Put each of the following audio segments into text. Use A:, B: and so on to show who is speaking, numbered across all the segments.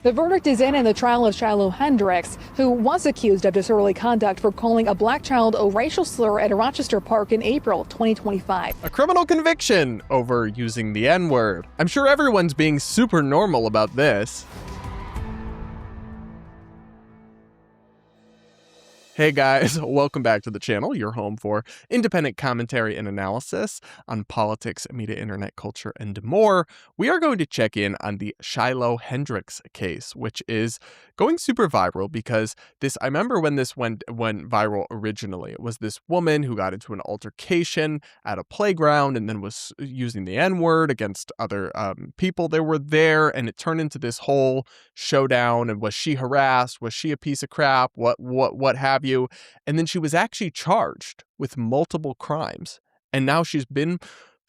A: The verdict is in the trial of Shiloh Hendrix, who was accused of disorderly conduct for calling a black child a racial slur at a Rochester park in April 2025.
B: A criminal conviction over using the N-word. I'm sure everyone's being super normal about this. Hey guys, welcome back to the channel, your home for independent commentary and analysis on politics, media, internet culture, and more. We are going to check in on the Shiloh Hendrix case, which is going super viral because I remember when this went viral originally. It was this woman who got into an altercation at a playground and then was using the N-word against other people that were there, and it turned into this whole showdown. And was she harassed? Was she a piece of crap? What have you? And then she was actually charged with multiple crimes. And now she's been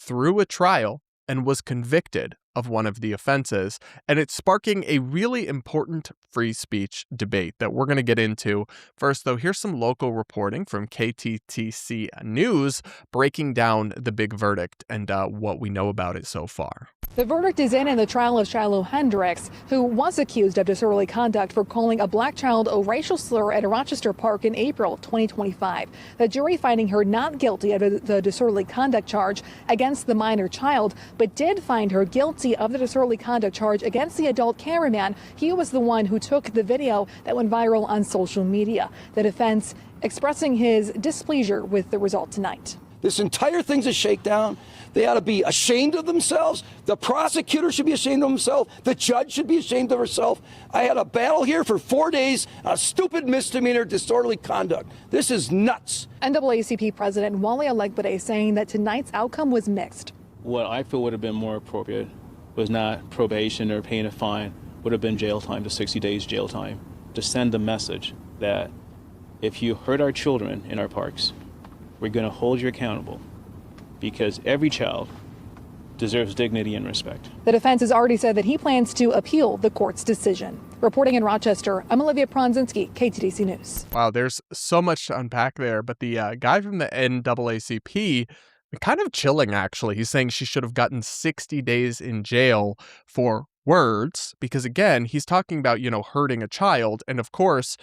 B: through a trial and was convicted of one of the offenses. And it's sparking a really important free speech debate that we're going to get into. First, though, here's some local reporting from KTTC News breaking down the big verdict and what we know about it so far.
A: The verdict is in the trial of Shiloh Hendrix, who was accused of disorderly conduct for calling a black child a racial slur at a Rochester park in April 2025. The jury finding her not guilty of the disorderly conduct charge against the minor child, but did find her guilty of the disorderly conduct charge against the adult cameraman. He was the one who took the video that went viral on social media. The defense expressing his displeasure with the result tonight.
C: This entire thing's a shakedown. They ought to be ashamed of themselves. The prosecutor should be ashamed of himself. The judge should be ashamed of herself. I had a battle here for 4 days, a stupid misdemeanor, disorderly conduct. This is nuts.
A: NAACP President Wally Alegbade saying that tonight's outcome was mixed.
D: What I feel would have been more appropriate was not probation or paying a fine, would have been jail time to 60 days jail time, to send a message that if you hurt our children in our parks, we're going to hold you accountable, because every child deserves dignity and respect.
A: The defense has already said that he plans to appeal the court's decision. Reporting in Rochester, I'm Olivia Pronzinski, KTTC News.
B: Wow, there's so much to unpack there, but the guy from the NAACP, kind of chilling actually. He's saying she should have gotten 60 days in jail for words, because again, he's talking about, hurting a child, and of course,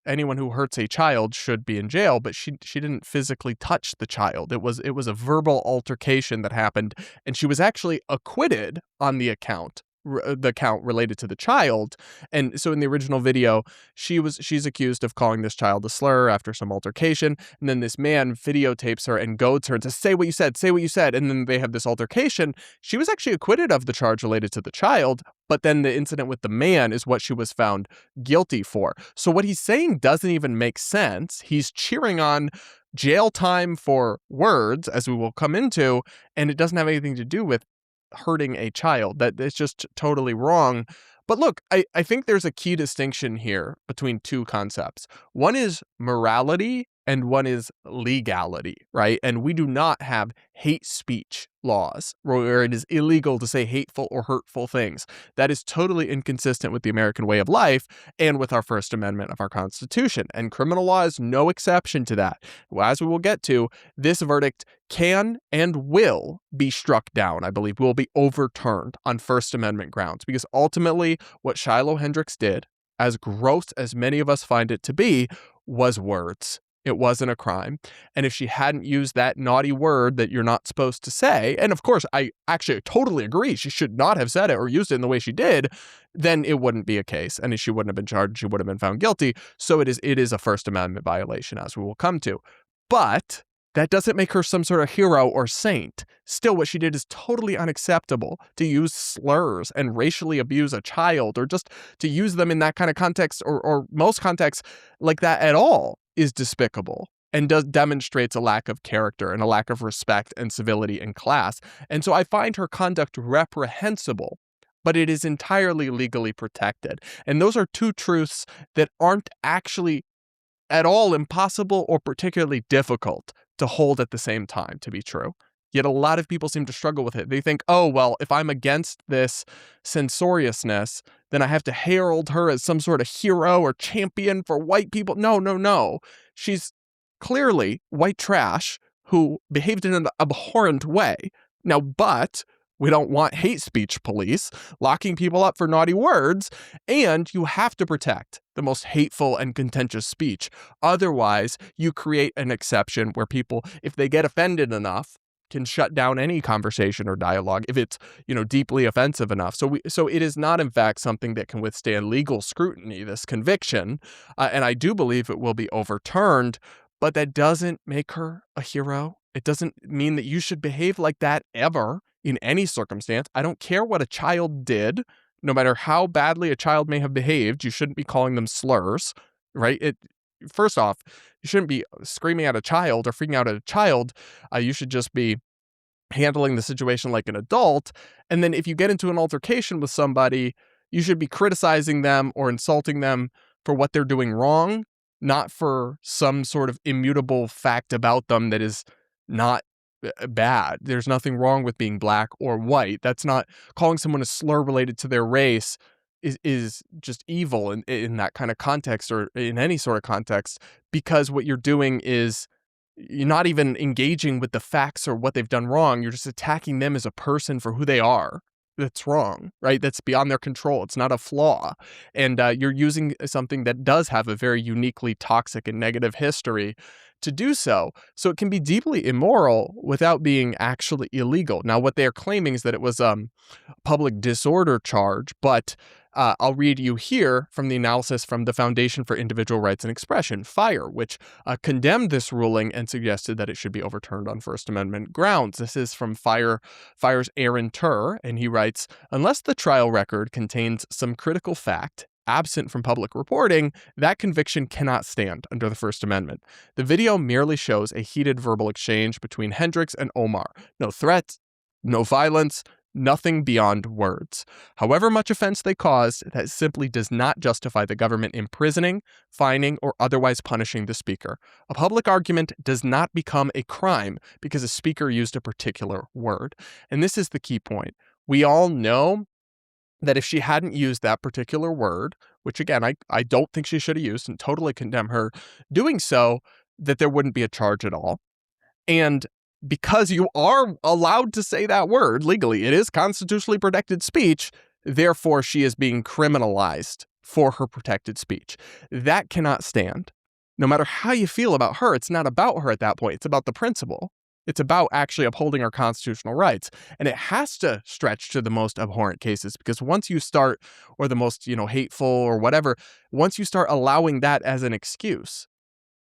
B: anyone who hurts a child should be in jail, but she didn't physically touch the child. It was a verbal altercation that happened, and she was actually acquitted on the count related to the child. And so in the original video, she's accused of calling this child a slur after some altercation, and then this man videotapes her and goads her to say what you said, and then they have this altercation. She was actually acquitted of the charge related to the child, but then the incident with the man is what she was found guilty for. So what he's saying doesn't even make sense. He's cheering on jail time for words, as we will come into, and it doesn't have anything to do with hurting a child. That is just totally wrong. But look, I think there's a key distinction here between two concepts. One is morality and one is legality, right? And we do not have hate speech laws where it is illegal to say hateful or hurtful things. That is totally inconsistent with the American way of life and with our First Amendment of our Constitution. And criminal law is no exception to that. As we will get to, this verdict can and will be struck down. I believe will be overturned on First Amendment grounds, because ultimately what Shiloh Hendrix did, as gross as many of us find it to be, was words. It wasn't a crime. And if she hadn't used that naughty word that you're not supposed to say, and of course, I actually totally agree, she should not have said it or used it in the way she did, then it wouldn't be a case. And she wouldn't have been charged. She would have been found guilty. So it is a First Amendment violation, as we will come to. But that doesn't make her some sort of hero or saint. Still, what she did is totally unacceptable. To use slurs and racially abuse a child, or just to use them in that kind of context, or most contexts like that at all, is despicable and demonstrates a lack of character and a lack of respect and civility and class. And so I find her conduct reprehensible, but it is entirely legally protected. And those are two truths that aren't actually at all impossible or particularly difficult to hold at the same time to be true. Yet a lot of people seem to struggle with it. They think, oh, well, if I'm against this censoriousness, then I have to herald her as some sort of hero or champion for white people. No. She's clearly white trash who behaved in an abhorrent way. Now, but We don't want hate speech police locking people up for naughty words, and you have to protect the most hateful and contentious speech. Otherwise, you create an exception where people, if they get offended enough, can shut down any conversation or dialogue if it's, deeply offensive enough. So it is not, in fact, something that can withstand legal scrutiny, this conviction, and I do believe it will be overturned, but that doesn't make her a hero. It doesn't mean that you should behave like that ever in any circumstance. I don't care what a child did. No matter how badly a child may have behaved, you shouldn't be calling them slurs, right? First off, you shouldn't be screaming at a child or freaking out at a child. You should just be handling the situation like an adult. And then if you get into an altercation with somebody, you should be criticizing them or insulting them for what they're doing wrong, not for some sort of immutable fact about them that is not bad. There's nothing wrong with being black or white. That's not calling someone a slur related to their race is just evil in that kind of context or in any sort of context, because what you're doing is you're not even engaging with the facts or what they've done wrong. You're just attacking them as a person for who they are. That's wrong, right? That's beyond their control. It's not a flaw. And you're using something that does have a very uniquely toxic and negative history to do so. So it can be deeply immoral without being actually illegal. Now, what they are claiming is that it was a public disorder charge, but I'll read you here from the analysis from the Foundation for Individual Rights and Expression, FIRE, which condemned this ruling and suggested that it should be overturned on First Amendment grounds. This is from FIRE's Aaron Turr, and he writes, unless the trial record contains some critical fact absent from public reporting, that conviction cannot stand under the First Amendment. The video merely shows a heated verbal exchange between Hendrix and Omar. No threats, no violence, nothing beyond words. However much offense they caused, that simply does not justify the government imprisoning, fining, or otherwise punishing the speaker. A public argument does not become a crime because a speaker used a particular word. And this is the key point. We all know that if she hadn't used that particular word, which again, I don't think she should have used and totally condemn her doing so, that there wouldn't be a charge at all. And because you are allowed to say that word legally, it is constitutionally protected speech, therefore she is being criminalized for her protected speech. That cannot stand. No matter how you feel about her, it's not about her at that point. It's about the principle. It's about actually upholding our constitutional rights. And it has to stretch to the most abhorrent cases, because once you start, or the most, hateful or whatever, once you start allowing that as an excuse,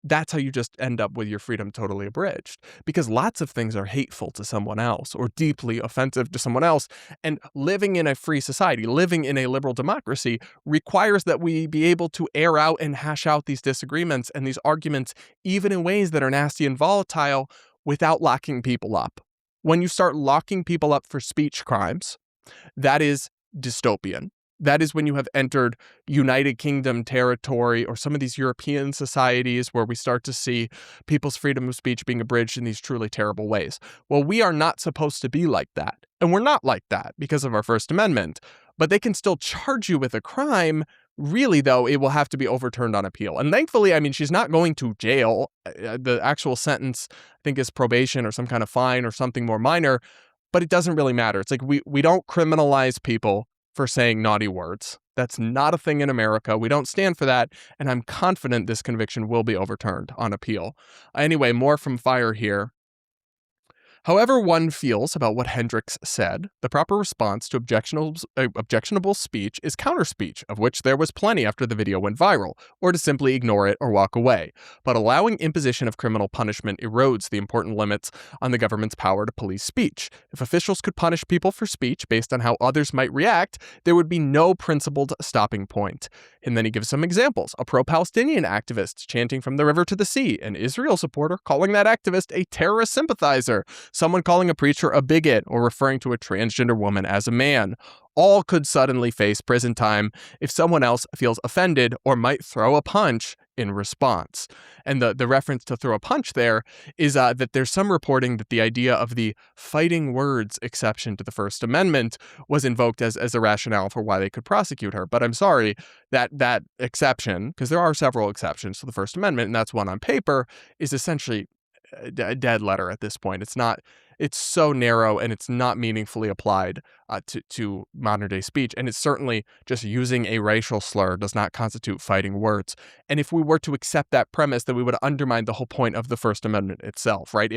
B: that's how you just end up with your freedom totally abridged, because lots of things are hateful to someone else or deeply offensive to someone else. And living in a free society, living in a liberal democracy requires that we be able to air out and hash out these disagreements and these arguments, even in ways that are nasty and volatile, without locking people up. When you start locking people up for speech crimes, that is dystopian. That is when you have entered United Kingdom territory or some of these European societies where we start to see people's freedom of speech being abridged in these truly terrible ways. Well, we are not supposed to be like that. And we're not like that because of our First Amendment. But they can still charge you with a crime. Really, though, it will have to be overturned on appeal. And thankfully, she's not going to jail. The actual sentence, I think, is probation or some kind of fine or something more minor. But it doesn't really matter. It's like we don't criminalize people for saying naughty words. That's not a thing in America. We don't stand for that, and I'm confident this conviction will be overturned on appeal. Anyway, more from FIRE here. However one feels about what Hendrix said, the proper response to objectionable speech is counterspeech, of which there was plenty after the video went viral, or to simply ignore it or walk away. But allowing imposition of criminal punishment erodes the important limits on the government's power to police speech. If officials could punish people for speech based on how others might react, there would be no principled stopping point. And then he gives some examples. A pro-Palestinian activist chanting from the river to the sea, an Israel supporter calling that activist a terrorist sympathizer, someone calling a preacher a bigot or referring to a transgender woman as a man. All could suddenly face prison time if someone else feels offended or might throw a punch in response. And the reference to throw a punch there is that there's some reporting that the idea of the fighting words exception to the First Amendment was invoked as a rationale for why they could prosecute her. But I'm sorry, that exception, because there are several exceptions to the First Amendment, and that's one on paper, is essentially a dead letter at this point. It's so narrow and it's not meaningfully applied to modern day speech. And it's certainly just using a racial slur does not constitute fighting words. And if we were to accept that premise, then we would undermine the whole point of the First Amendment itself, right?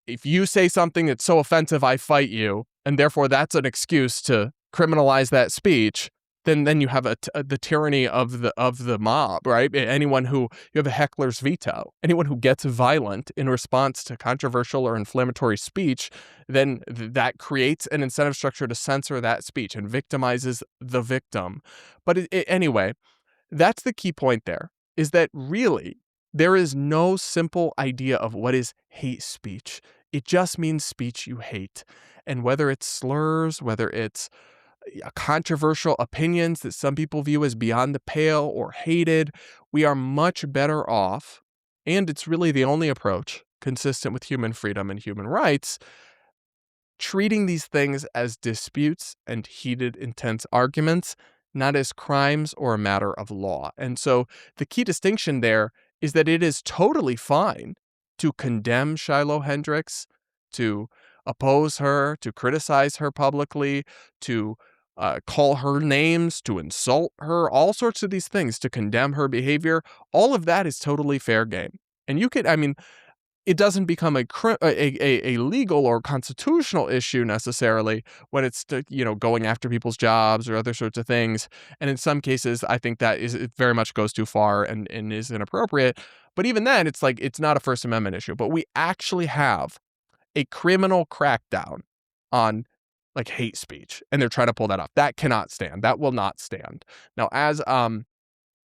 B: If you say something that's so offensive, I fight you, and therefore that's an excuse to criminalize that speech, then you have the tyranny of the mob, right? You have a heckler's veto. Anyone who gets violent in response to controversial or inflammatory speech, then that creates an incentive structure to censor that speech and victimizes the victim. But anyway, that's the key point there, is that really there is no simple idea of what is hate speech. It just means speech you hate. And whether it's slurs, whether it's controversial opinions that some people view as beyond the pale or hated, we are much better off, and it's really the only approach consistent with human freedom and human rights, treating these things as disputes and heated, intense arguments, not as crimes or a matter of law. And so the key distinction there is that it is totally fine to condemn Shiloh Hendrix, to oppose her, to criticize her publicly, to call her names, to insult her, all sorts of these things, to condemn her behavior. All of that is totally fair game. And it doesn't become a legal or constitutional issue necessarily when it's going after people's jobs or other sorts of things. And in some cases, I think that it very much goes too far and is inappropriate. But even then, it's not a First Amendment issue. But we actually have a criminal crackdown on hate speech, and they're trying to pull that off. That cannot stand. That will not stand. Now,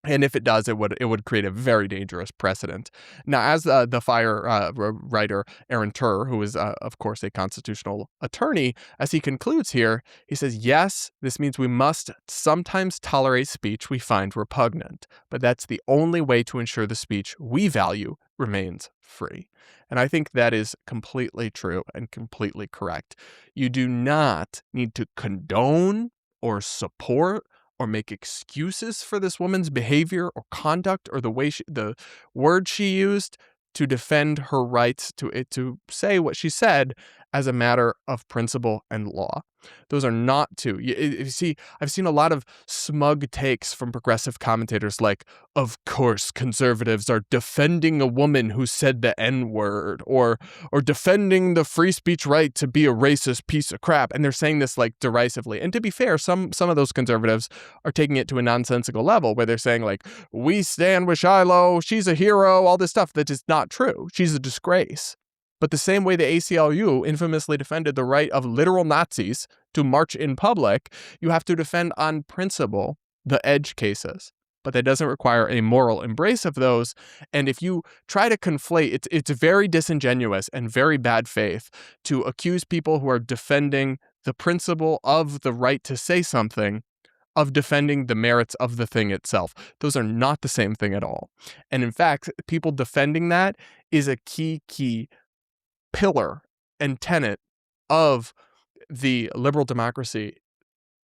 B: and if it does, it would create a very dangerous precedent. Now, as the fire writer Aaron Turr, who is of course a constitutional attorney, as he concludes here, he says, yes, this means we must sometimes tolerate speech we find repugnant, but that's the only way to ensure the speech we value remains free. And I think that is completely true and completely correct. You do not need to condone or support or make excuses for this woman's behavior or conduct or the way the word she used to defend her rights to say what she said as a matter of principle and law. Those are not two. You see, I've seen a lot of smug takes from progressive commentators like, of course, conservatives are defending a woman who said the N-word or defending the free speech right to be a racist piece of crap. And they're saying this derisively. And to be fair, some of those conservatives are taking it to a nonsensical level where they're saying we stand with Shiloh, she's a hero, all this stuff. That is not true. She's a disgrace. But the same way the ACLU infamously defended the right of literal Nazis to march in public, you have to defend on principle the edge cases. But that doesn't require a moral embrace of those. And if you try to conflate, it's very disingenuous and very bad faith to accuse people who are defending the principle of the right to say something of defending the merits of the thing itself. Those are not the same thing at all. And in fact, people defending that is a key pillar and tenet of the liberal democracy,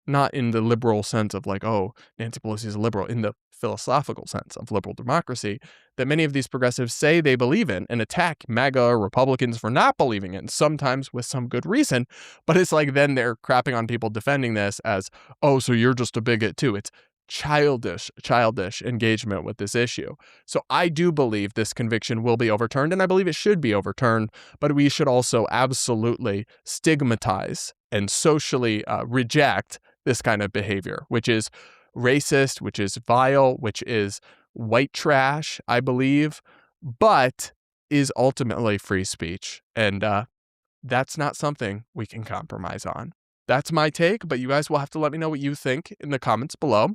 B: not in the liberal sense of Nancy Pelosi is a liberal, in the philosophical sense of liberal democracy that many of these progressives say they believe in and attack MAGA Republicans for not believing in, sometimes with some good reason. But it's then they're crapping on people defending this as, oh, so you're just a bigot too. It's childish engagement with this issue. So I do believe this conviction will be overturned, and I believe it should be overturned, but we should also absolutely stigmatize and socially reject this kind of behavior, which is racist, which is vile, which is white trash, I believe, but is ultimately free speech. And that's not something we can compromise on. That's my take, but you guys will have to let me know what you think in the comments below.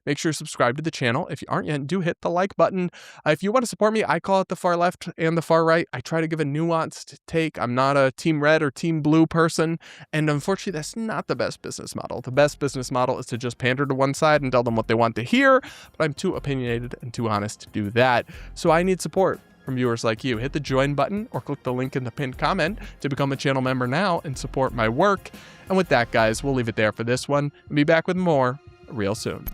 B: Make sure to subscribe to the channel. If you aren't yet, do hit the like button. If you want to support me, I call it the far left and the far right. I try to give a nuanced take. I'm not a team red or team blue person, and unfortunately, that's not the best business model. The best business model is to just pander to one side and tell them what they want to hear, but I'm too opinionated and too honest to do that. So I need support from viewers like you. Hit the join button or click the link in the pinned comment to become a channel member now and support my work. And with that, guys, we'll leave it there for this one and be back with more real soon.